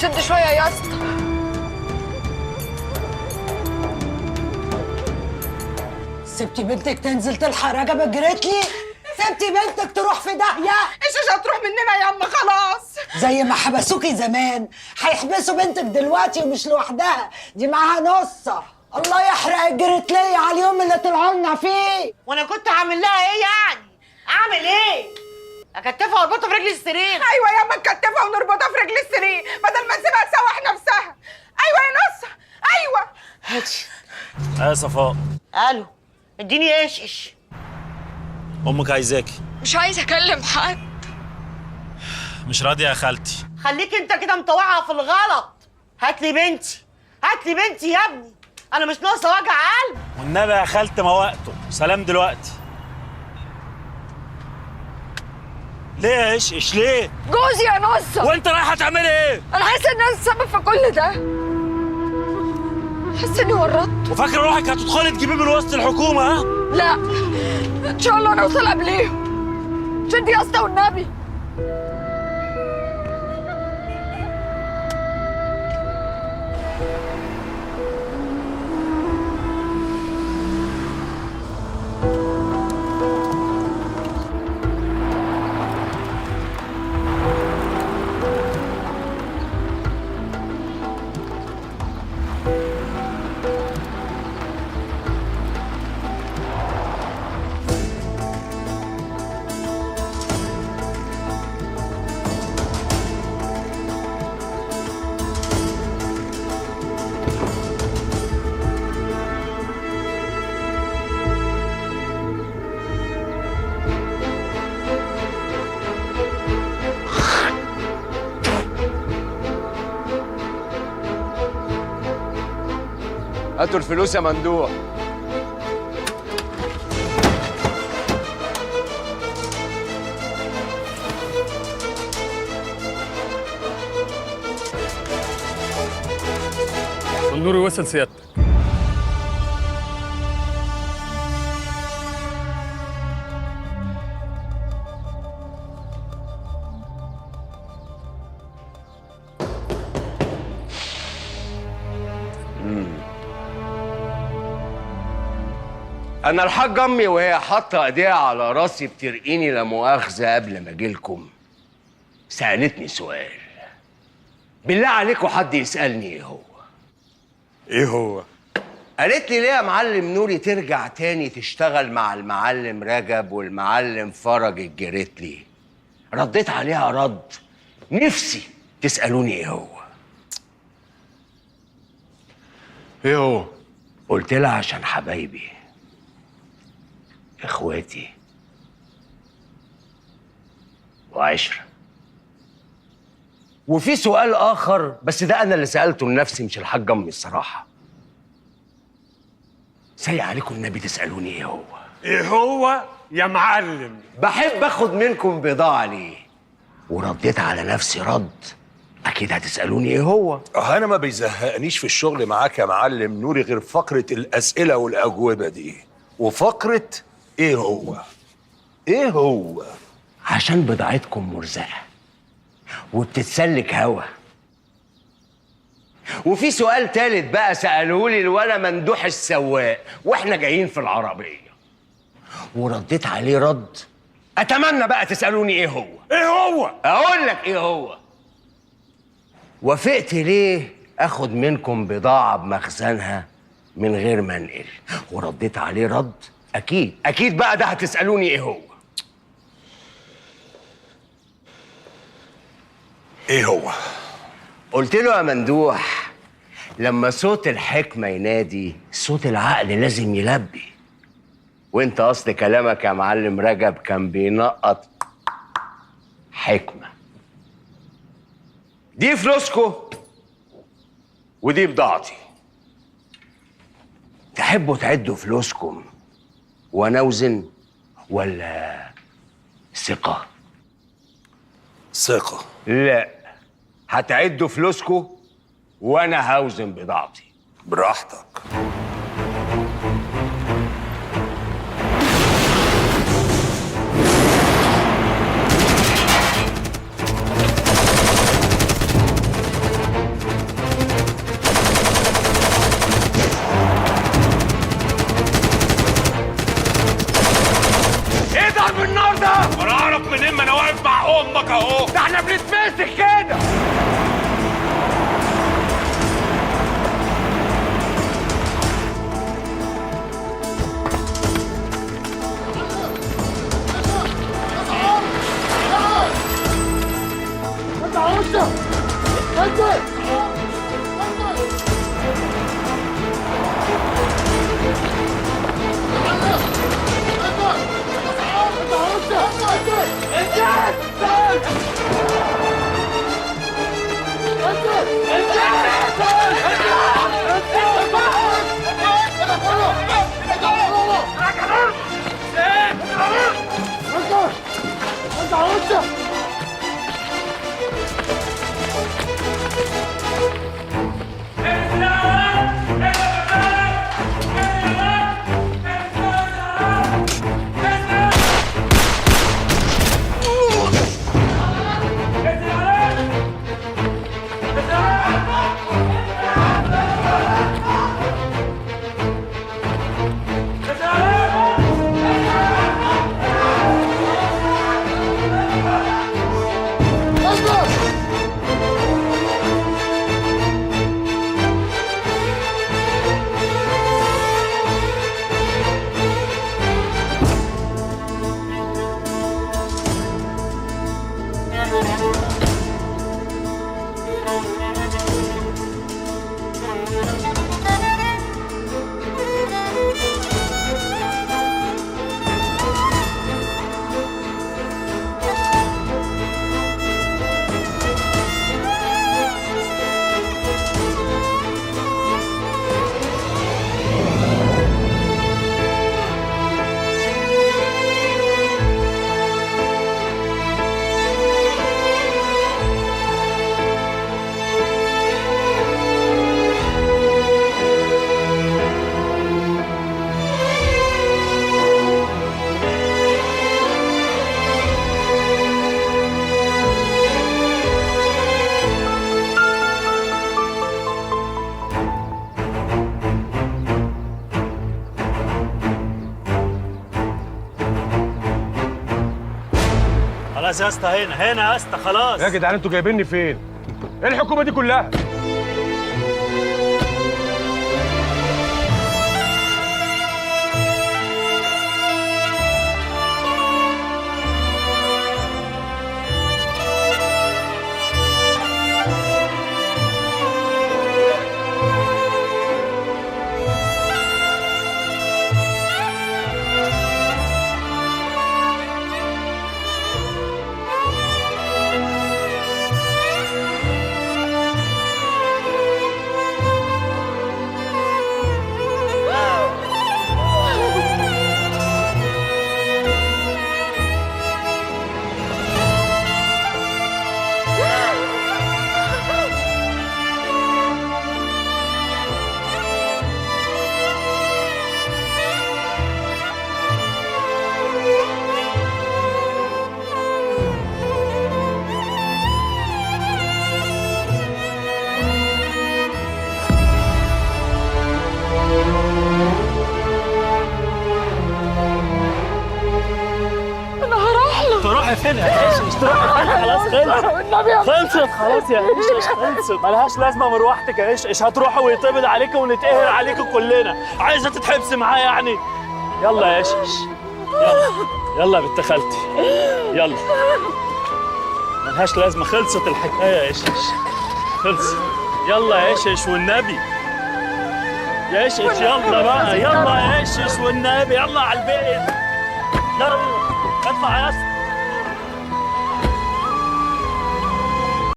شد شويه يا اسطى. سبتي بنتك تنزل تلحق رجب جريت لي؟ سبتي بنتك تروح في داهيه؟ ايش هتروح مننا يا اما خلاص. زي ما حبسوكي زمان هيحبسوا بنتك دلوقتي ومش لوحدها، دي معاها نصه. الله يحرق الجريت لي على اليوم اللي طلعوا لنا فيه. وانا كنت هعمل لها ايه يعني؟ اعمل ايه؟ اكتفها واربطها في رجل السرير. ايوه يا اما نكتفها ونربطها في رجل السرير بدل ما نسيبها تسوح نفسها. ايوه يا نصر ايوه. هاتي. يا صفاء. الو اديني ايش. امك عايزاكي. مش عايزه اكلم حد. مش راضيه يا خالتي. خليك انت كده مطوعها في الغلط. هات لي بنتي هات لي بنتي يا ابني، انا مش ناقصه وجع قلب. والنبي يا خالتي ما وقته، سلام دلوقتي. ليه يا ايش ليه؟ جوزي يا نصة. وانت رايحه تعملي ايه؟ انا حاسه ان انا السبب في كل ده، حاسه اني ورطت. وفاكره روحك هتدخلي تجيبيه من وسط الحكومه ها؟ لا ان شاء الله نوصل قبليهم. شد يا اسطى والنبي. هاتوا الفلوس يا مندوح. النور وصل سيادتك. انا الحاج امي وهي حاطه ايديها على راسي بترقيني لا مؤاخذه قبل ما اجيلكم سالتني سؤال. بالله عليكم حد يسالني ايه هو؟ ايه هو؟ قالت لي ليه يا معلم نوري ترجع تاني تشتغل مع المعلم رجب والمعلم فرج الجريتلي؟ رديت عليها رد نفسي تسالوني ايه هو. ايه هو؟ قلت لها عشان حبايبي اخواتي وعشرة. وفي سؤال اخر بس ده انا اللي سالته لنفسي مش الحاج امي الصراحه. سايق عليكم النبي تسالوني ايه هو؟ ايه هو يا معلم؟ بحب اخد منكم بضاعه ليه؟ ورديت على نفسي رد اكيد هتسالوني ايه هو؟ انا ما بيزهقنيش في الشغل معاك يا معلم نوري غير فقره الاسئله والاجوبه دي. وفقره ايه هو؟ ايه هو؟ عشان بضاعتكم مرزقه وبتتسلك هوا. وفي سؤال تالت بقى سألهولي الولا مندوح السواق واحنا جايين في العربية، ورديت عليه رد اتمنى بقى تسألوني ايه هو. ايه هو؟ اقول لك ايه هو. وافقت ليه اخد منكم بضاعة بمخزنها من غير ما انقل، ورديت عليه رد اكيد بقى ده هتسألوني ايه هو. ايه هو؟ قلت له يا مندوح لما صوت الحكمة ينادي صوت العقل لازم يلبي، وانت اصل كلامك يا معلم رجب كان بينقط حكمة. دي فلوسكو ودي بضاعتي. تحبوا تعدوا فلوسكم وانا اوزن ولا ثقة؟ ثقة. لا، هتعدوا فلوسكو وانا هوزن بضاعتي. براحتك. حق امك اهو. ده احنا بنتمسك كده. خلاص يا اسطى، هنا يا اسطى، خلاص. يا جدعان انتوا جايبيني فين؟ ايه الحكومه دي كلها؟ تروحي فين يا ايش؟ تروحي فين؟ خلاص خلصت خلاص يا ايش، خلصت، ملهاش لازمه مروحتك يا ايش، هتروحي ويطبل عليك ونتقهر عليك كلنا، عايزه تتحبسي معايا يعني؟ يلا يا ايش، يلا يا بنت خالتي، يلا، ملهاش لازمه، خلصت الحكايه يا ايش، خلصت، يلا يا ايش والنبي يا ايش، يلا بقى، يلا يا ايش والنبي، يلا على البيت، يلا اطلع يا اسطى.